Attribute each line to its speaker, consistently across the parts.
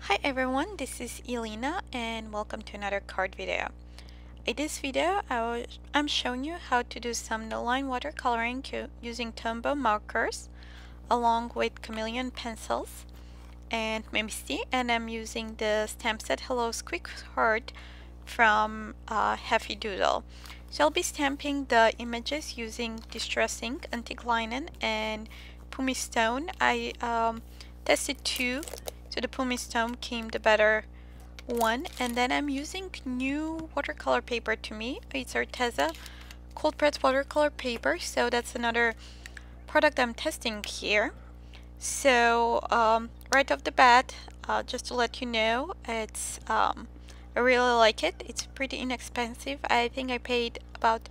Speaker 1: Hi everyone, this is Elena and welcome to another card video. In this video, I'm showing you how to do some no-line watercoloring using Tombow markers along with Chameleon pencils and MISTI, and I'm using the stamp set Hello SQUEAKHEART from Heffy Doodle. So I'll be stamping the images using Distress Ink, Antique Linen, and Pumice stone. I tested two. So the Pumice stone came the better one, and then I'm using new watercolor paper to me. It's Adhesive cold press watercolor paper, so that's another product I'm testing here. So right off the bat, just to let you know, it's I really like it. It's pretty inexpensive. I think I paid about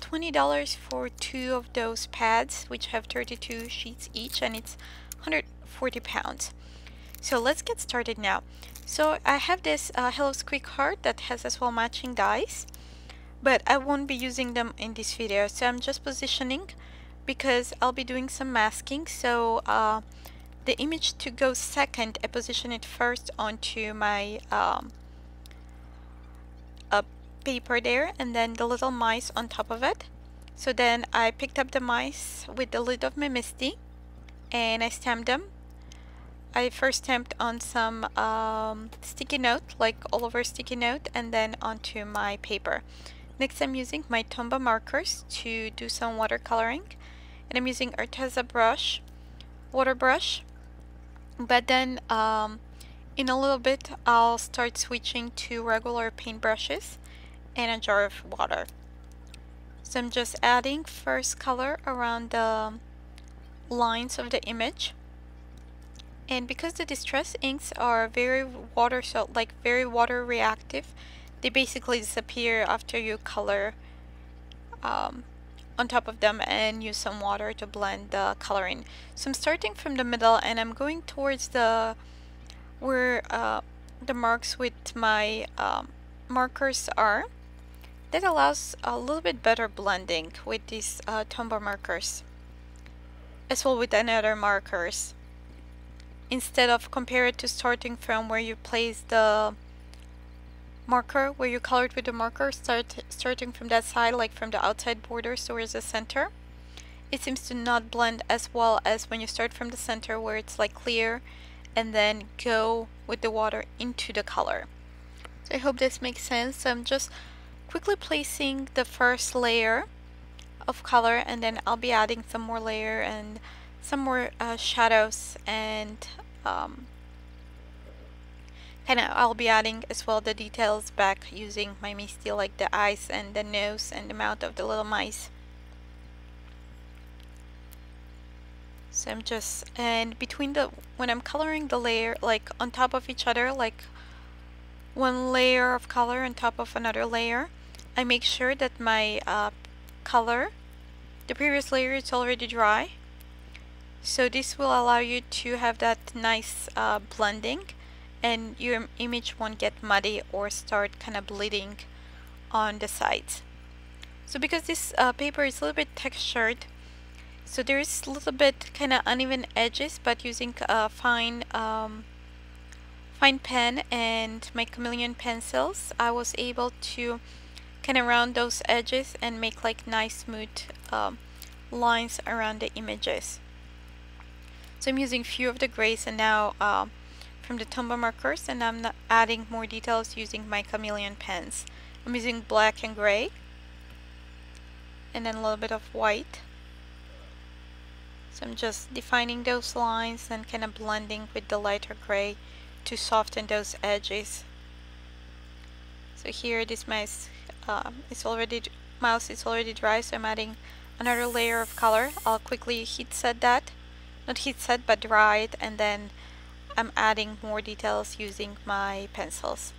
Speaker 1: $20 for two of those pads, which have 32 sheets each, and it's 140 pounds. So let's get started now. So I have this Hello SQUEAKHEART that has as well matching dies, but I won't be using them in this video. So I'm just positioning because I'll be doing some masking. So the image to go second, I position it first onto my paper there, and then the little mice on top of it. So then I picked up the mice with the lid of my MISTI and I stamped them. I first stamped on some sticky note, like all over sticky note, and then onto my paper. Next I'm using my Tombow markers to do some watercoloring, and I'm using Adhesive brush, water brush, but then in a little bit I'll start switching to regular paint brushes and a jar of water. So I'm just adding first color around the lines of the image. And because the distress inks are very water reactive, they basically disappear after you color on top of them and use some water to blend the color in. So I'm starting from the middle and I'm going towards the where the marks with my markers are. That allows a little bit better blending with these Tombow markers, as well with another markers. Instead of compare it to starting from where you place the marker, where you colored with the marker, starting from that side, like from the outside borders towards the center, it seems to not blend as well as when you start from the center where it's like clear and then go with the water into the color. So I hope this makes sense. So I'm just quickly placing the first layer of color, and then I'll be adding some more layer and some more shadows, and I'll be adding as well the details back using my MISTI, like the eyes and the nose and the mouth of the little mice. So I'm just, and between when I'm coloring the layer, like on top of each other, like one layer of color on top of another layer, I make sure that my color, the previous layer, is already dry. So this will allow you to have that nice blending, and your image won't get muddy or start kind of bleeding on the sides. So because this paper is a little bit textured, so there is a little bit kind of uneven edges, but using a fine pen and my Chameleon pencils, I was able to kind of round those edges and make like nice smooth lines around the images. So I'm using few of the grays and now from the Tombow markers, and I'm adding more details using my Chameleon pens. I'm using black and gray, and then a little bit of white. So I'm just defining those lines and kind of blending with the lighter gray to soften those edges. So here this mouse is already dry, so I'm adding another layer of color. I'll quickly heat set that. Not heat set, but dry it, and then I'm adding more details using my pencils.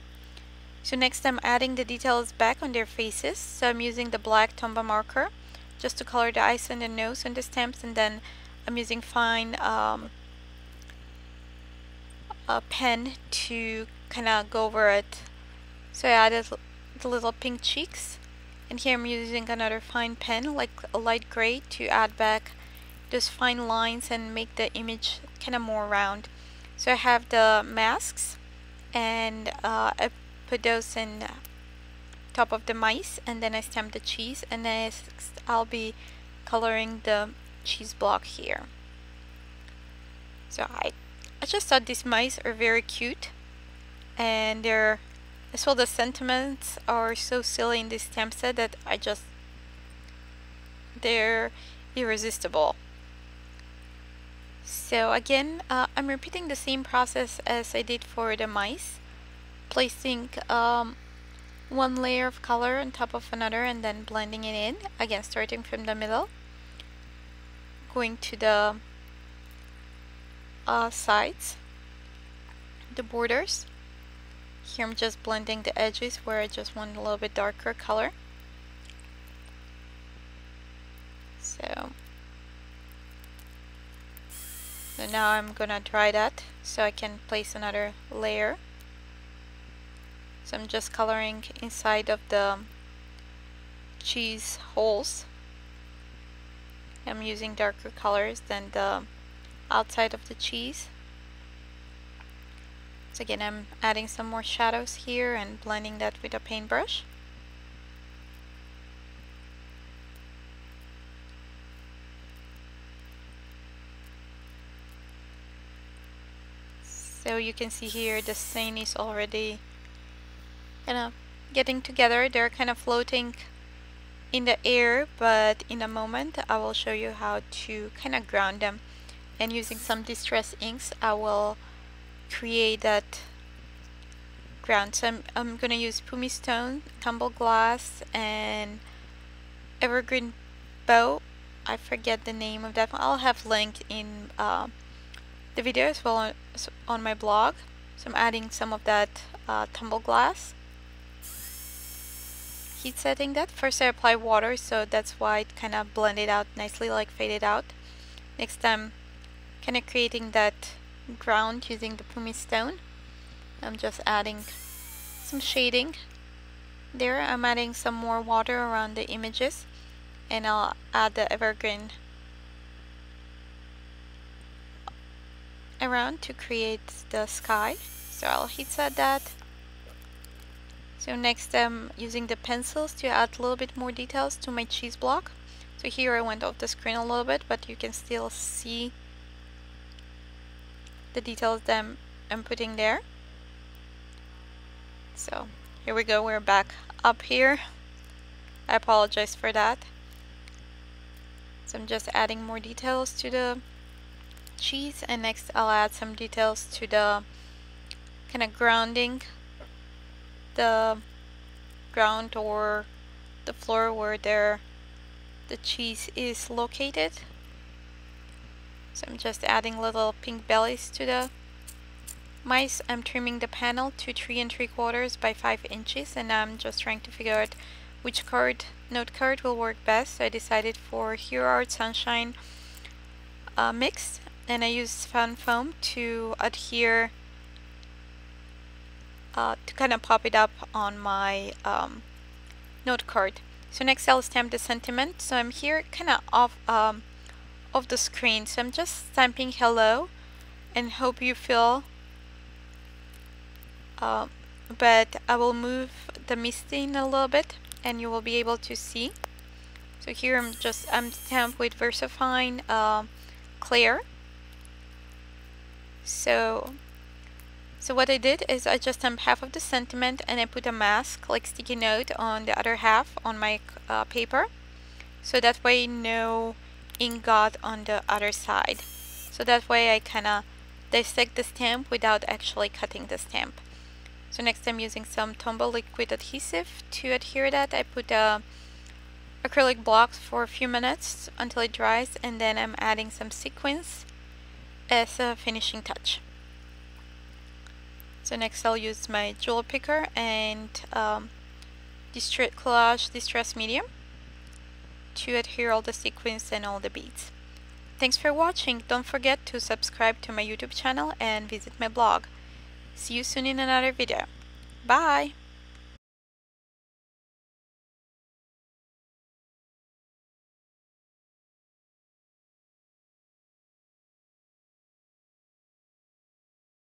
Speaker 1: So next I'm adding the details back on their faces. So I'm using the black Tombow marker just to color the eyes and the nose and the stamps, and then I'm using fine a pen to kind of go over it. So I added the little pink cheeks, and here I'm using another fine pen, like a light gray, to add back those fine lines and make the image kind of more round. So I have the masks and I put those in top of the mice, and then I stamp the cheese, and next I'll be coloring the cheese block here. So I just thought these mice are very cute, and they're, as well, the sentiments are so silly in this stamp set that they're irresistible. So again, I'm repeating the same process as I did for the mice, placing one layer of color on top of another and then blending it in, again starting from the middle, going to the sides, the borders. Here I'm just blending the edges where I just want a little bit darker color. So now I'm gonna dry that so I can place another layer. So I'm just coloring inside of the cheese holes. I'm using darker colors than the outside of the cheese. So again, I'm adding some more shadows here and blending that with a paintbrush. So you can see here the stain is already kind of getting together. They're kind of floating in the air, but in a moment I will show you how to kind of ground them, and using some distress inks I will create that ground. So I'm gonna use Pumice stone, Tumbled glass, and Evergreen Bough. I forget the name of that one. I'll have linked in the video as well on my blog. So I'm adding some of that Tumbled glass. Heat setting that. First I apply water, so that's why it kind of blended out nicely, like faded out. Next I'm kind of creating that ground using the Pumice stone. I'm just adding some shading there. I'm adding some more water around the images, and I'll add the Evergreen around to create the sky. So I'll heat set that. So next I'm using the pencils to add a little bit more details to my cheese block. So here I went off the screen a little bit, but you can still see the details that I'm putting there. So here we go, we're back up here. I apologize for that. So I'm just adding more details to the cheese, and next I'll add some details to the kind of grounding the ground or the floor where the cheese is located. So I'm just adding little pink bellies to the mice. I'm trimming the panel to 3 3/4 by 5 inches, and I'm just trying to figure out which note card will work best. So I decided for Hero Art Sunshine mix, and I used fan foam to adhere to kind of pop it up on my note card. So next I'll stamp the sentiment. So I'm here kind of off the screen, so I'm just stamping hello and hope you feel, but I will move the MISTI in a little bit and you will be able to see. So here I'm stamped with VersaFine Clair. So what I did is I just stamped half of the sentiment and I put a mask, like sticky note, on the other half on my paper. So that way no ink got on the other side. So that way I kind of dissect the stamp without actually cutting the stamp. So next I'm using some Tombow liquid adhesive to adhere that. I put acrylic blocks for a few minutes until it dries, and then I'm adding some sequins as a finishing touch. So next I'll use my jewel picker and collage distress medium to adhere all the sequins and all the beads. Thanks for watching. Don't forget to subscribe to my YouTube channel and visit my blog. See you soon in another video. Bye!